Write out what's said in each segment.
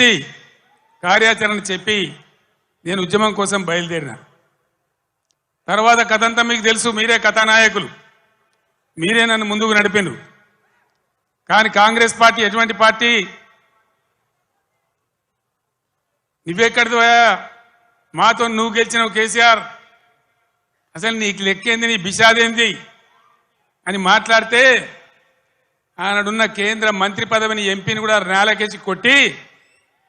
పెట్టి కార్యాచరణ చెప్పి నేను ఉద్యమం కోసం బయలుదేరిన తర్వాత కథంతా మీకు తెలుసు. మీరే కథానాయకులు, మీరే నన్ను ముందుకు నడిపిండ్రు. కానీ కాంగ్రెస్ పార్టీ ఎటువంటి పార్టీ? నువ్వెక్కడిదివా? మాతో నువ్వు గెలిచినావు కేసీఆర్, అసలు నీకు లెక్కేంది, నీ బిషాదేంది అని మాట్లాడితే ఆనాడున్న కేంద్ర మంత్రి పదవిని ఎంపీని కూడా నేలకేసి కొట్టి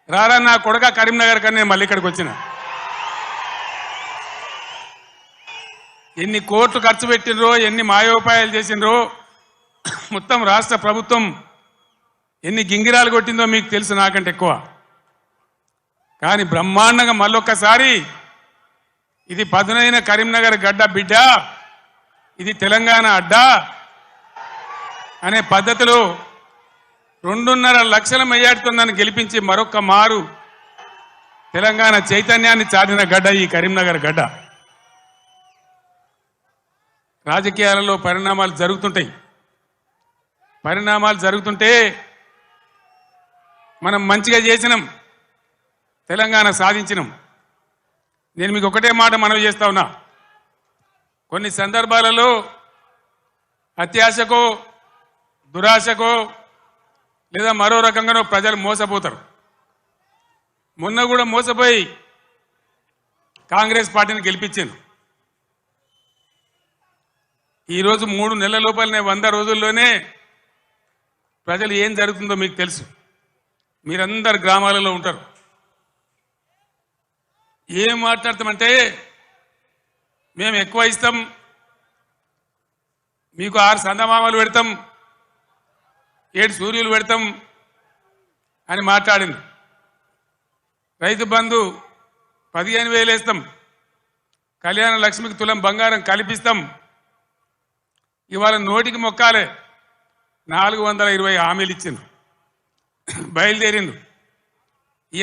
రారా నా కొడుక కరీంనగర్ కన్నా నేను మళ్ళీ ఇక్కడికి వచ్చిన. ఎన్ని కోట్లు ఖర్చు పెట్టినరో, ఎన్ని మాయోపాయాలు చేసినరో, మొత్తం రాష్ట్ర ప్రభుత్వం ఎన్ని గింగిరాలు కొట్టిందో మీకు తెలుసు నాకంటే ఎక్కువ. కానీ బ్రహ్మాండంగా మళ్ళొక్కసారి ఇది పదునైన కరీంనగర్ గడ్డ బిడ్డ, ఇది తెలంగాణ అడ్డా అనే పద్ధతిలో 2.5 లక్షల మెజార్టీతో నన్ను గెలిపించి మరొక్క మారు తెలంగాణ చైతన్యాన్ని చాటిన గడ్డ ఈ కరీంనగర్ గడ్డ. రాజకీయాలలో పరిణామాలు జరుగుతుంటాయి. పరిణామాలు జరుగుతుంటే మనం మంచిగా చేసినాం, తెలంగాణ సాధించినాం. నేను మీకు ఒకటే మాట మనవి చేస్తా ఉన్నా, కొన్ని సందర్భాలలో అత్యాశకో దురాశకో లేదా మరో రకంగానో ప్రజలు మోసపోతారు. మొన్న కూడా మోసపోయి కాంగ్రెస్ పార్టీని గెలిపించాను. ఈరోజు 3 నెలల లోపలనే 100 రోజుల్లోనే ప్రజలు ఏం జరుగుతుందో మీకు తెలుసు. మీరందరు గ్రామాలలో ఉంటారు. ఏం మాట్లాడతామంటే మేము ఎక్కువ ఇస్తాం, మీకు 6 సందమామలు పెడతాం, 7 సూర్యులు పెడతాం అని మాట్లాడింది. రైతు బంధు 15,000 వేస్తాం, కళ్యాణ లక్ష్మికి తులం బంగారం కల్పిస్తాం. ఇవాళ నోటికి మొక్కాలే 420 హామీలు ఇచ్చింది, బయలుదేరిండు.